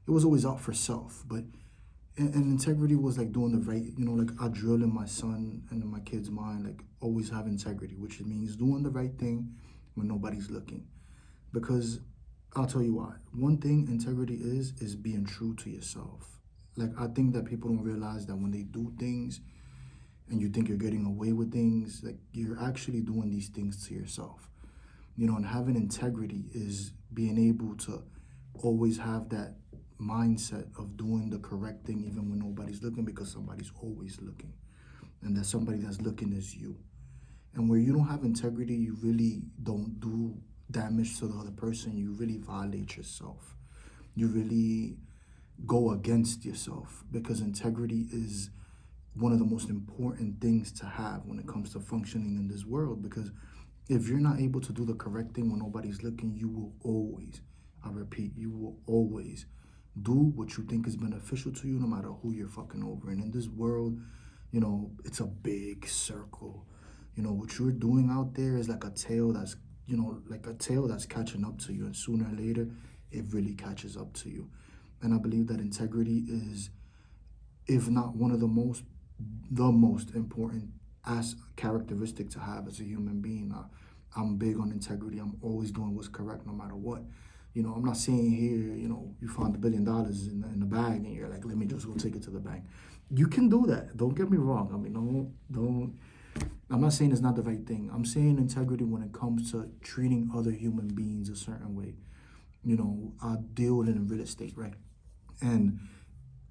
it was always out for self. But and integrity was like doing the right, like I drill in my son and in my kid's mind, like always have integrity, which means doing the right thing when nobody's looking. Because I'll tell you why. One thing integrity is being true to yourself. Like I think that people don't realize that when they do things and you think you're getting away with things, like you're actually doing these things to yourself. And having integrity is being able to always have that mindset of doing the correct thing even when nobody's looking, because somebody's always looking. And that somebody that's looking is you. And where you don't have integrity, you really don't do damage to the other person. You really violate yourself. You really go against yourself, because integrity is one of the most important things to have when it comes to functioning in this world. Because if you're not able to do the correct thing when nobody's looking, you will always, I repeat, you will always do what you think is beneficial to you, no matter who you're fucking over. And in this world, it's a big circle. What you're doing out there is like a tail that's, like a tail that's catching up to you. And sooner or later, it really catches up to you. And I believe that integrity is, if not one of the most important as characteristic to have as a human being. I'm big on integrity. I'm always doing what's correct no matter what. I'm not saying here, you found $1 billion in the bag and you're like, let me just go take it to the bank. You can do that. Don't get me wrong. I mean, don't. I'm not saying it's not the right thing. I'm saying integrity when it comes to treating other human beings a certain way. I deal in real estate, right? And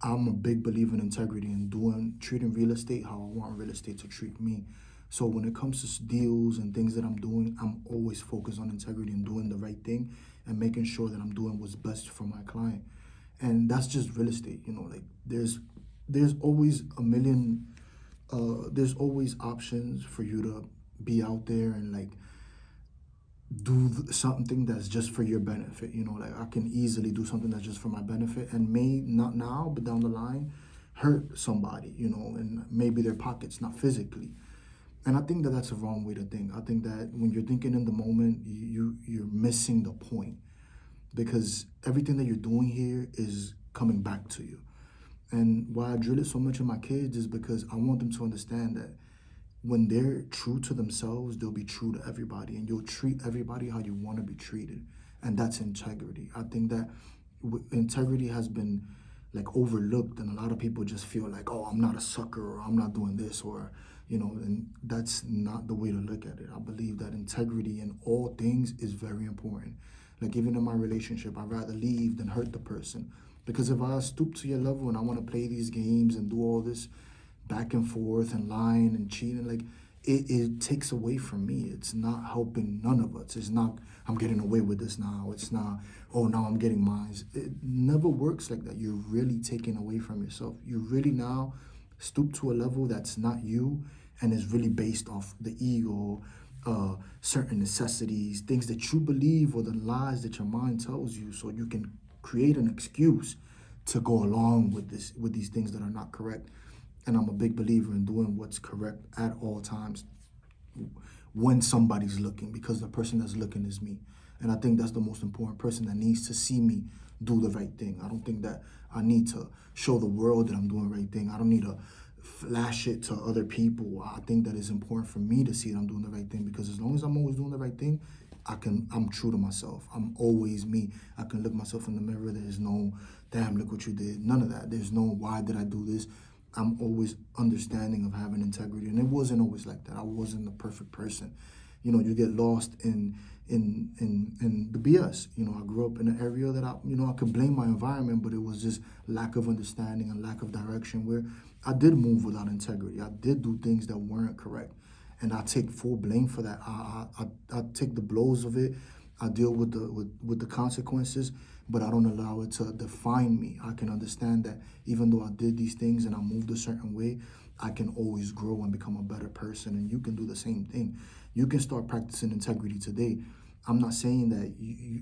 I'm a big believer in integrity and treating real estate how I want real estate to treat me. So when it comes to deals and things that I'm doing, I'm always focused on integrity and doing the right thing and making sure that I'm doing what's best for my client. And that's just real estate, like there's always a million there's always options for you to be out there and like do something that's just for your benefit. Like I can easily do something that's just for my benefit and may not now, but down the line, hurt somebody, and maybe their pockets, not physically. And I think that that's a wrong way to think. I think that when you're thinking in the moment, you're missing the point, because everything that you're doing here is coming back to you. And why I drill it so much in my kids is because I want them to understand that when they're true to themselves, they'll be true to everybody, and you'll treat everybody how you want to be treated. And that's integrity. I think that integrity has been like overlooked, and a lot of people just feel like, oh, I'm not a sucker, or I'm not doing this, or, and that's not the way to look at it. I believe that integrity in all things is very important. Like even in my relationship, I'd rather leave than hurt the person. Because if I stoop to your level and I want to play these games and do all this back and forth and lying and cheating, like it takes away from me. It's not helping none of us. It's not, I'm getting away with this now. It's not, oh, now I'm getting mine. It never works like that. You're really taking away from yourself. You really now stoop to a level that's not you and is really based off the ego, certain necessities, things that you believe, or the lies that your mind tells you, so you can create an excuse to go along with these things that are not correct. And I'm a big believer in doing what's correct at all times when somebody's looking, because the person that's looking is me. And I think that's the most important person that needs to see me do the right thing. I don't think that I need to show the world that I'm doing the right thing. I don't need to flash it to other people. I think that it's important for me to see that I'm doing the right thing, because as long as I'm always doing the right thing, I'm true to myself. I'm always me. I can look myself in the mirror. There's no, damn, look what you did. None of that. There's no, why did I do this? I'm always understanding of having integrity. And it wasn't always like that. I wasn't the perfect person. You get lost in the BS. I grew up in an area that I could blame my environment, but it was just lack of understanding and lack of direction, where I did move without integrity. I did do things that weren't correct. And I take full blame for that. I take the blows of it. I deal with the consequences, but I don't allow it to define me. I can understand that even though I did these things and I moved a certain way, I can always grow and become a better person. And you can do the same thing. You can start practicing integrity today. I'm not saying that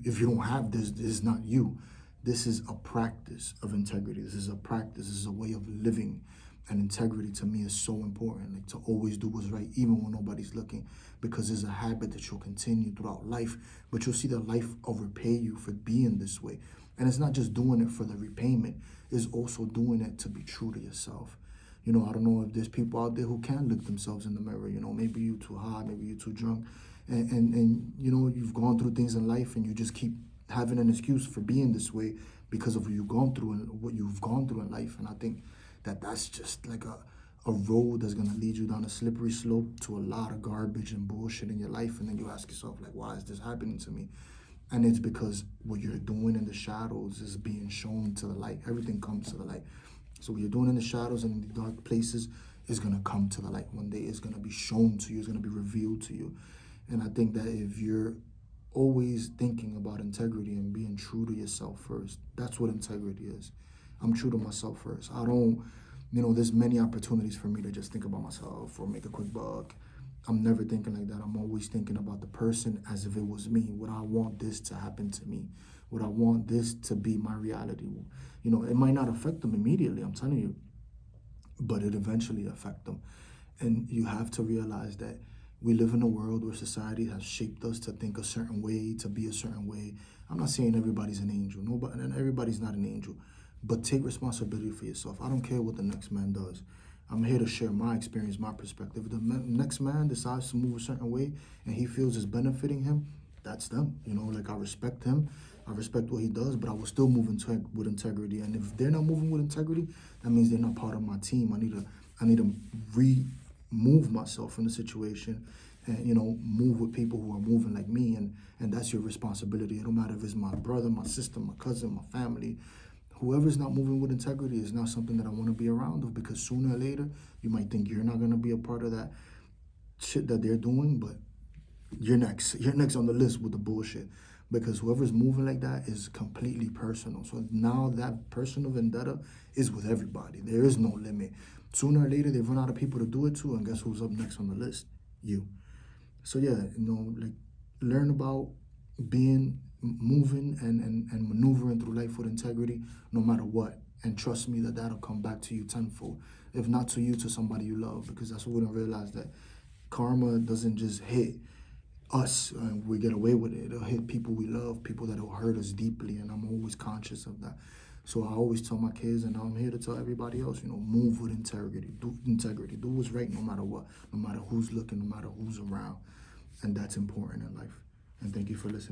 if you don't have this is not you. This is a practice of integrity. This is a practice. This is a way of living. And integrity to me is so important, like to always do what's right, even when nobody's looking, because it's a habit that you'll continue throughout life, but you'll see that life will repay you for being this way. And it's not just doing it for the repayment, it's also doing it to be true to yourself. You know, I don't know if there's people out there who can look themselves in the mirror. You know, maybe you're too high, maybe you're too drunk, and you know, you've gone through things in life and you just keep having an excuse for being this way because of what you've gone through and what you've gone through in life. And I think that that's just like a road that's gonna lead you down a slippery slope to a lot of garbage and bullshit in your life. And then you ask yourself, like, why is this happening to me? And it's because what you're doing in the shadows is being shown to the light. Everything comes to the light. So what you're doing in the shadows and in the dark places is gonna come to the light one day. It's gonna be shown to you. It's gonna be revealed to you. And I think that if you're always thinking about integrity and being true to yourself first, that's what integrity is. I'm true to myself first. I don't, you know, there's many opportunities for me to just think about myself or make a quick buck. I'm never thinking like that. I'm always thinking about the person as if it was me. Would I want this to happen to me? Would I want this to be my reality? You know, it might not affect them immediately, I'm telling you, but it eventually affect them. And you have to realize that we live in a world where society has shaped us to think a certain way, to be a certain way. I'm not saying everybody's an angel. Nobody, and everybody's not an angel. But take responsibility for yourself. I don't care what the next man does. I'm here to share my experience, my perspective. If the next man decides to move a certain way and he feels it's benefiting him, that's them. You know, like I respect him. I respect what he does, but I will still move with integrity. And if they're not moving with integrity, that means they're not part of my team. I need to remove myself from the situation and, you know, move with people who are moving like me. And that's your responsibility. It don't matter if it's my brother, my sister, my cousin, my family. Whoever's not moving with integrity is not something that I want to be around of, because sooner or later you might think you're not going to be a part of that shit that they're doing, but you're next. You're next on the list with the bullshit, because whoever's moving like that is completely personal. So now that personal vendetta is with everybody. There is no limit. Sooner or later they run out of people to do it to, and guess who's up next on the list? You. So yeah, you know, like, learn about being moving and maneuvering through life with integrity no matter what. And trust me that that'll come back to you tenfold. If not to you, to somebody you love, because that's what we don't realize, that karma doesn't just hit us and we get away with it. It'll hit people we love, people that will hurt us deeply, and I'm always conscious of that. So I always tell my kids, and I'm here to tell everybody else, you know, move with integrity. Do integrity. Do what's right no matter what, no matter who's looking, no matter who's around. And that's important in life. And thank you for listening.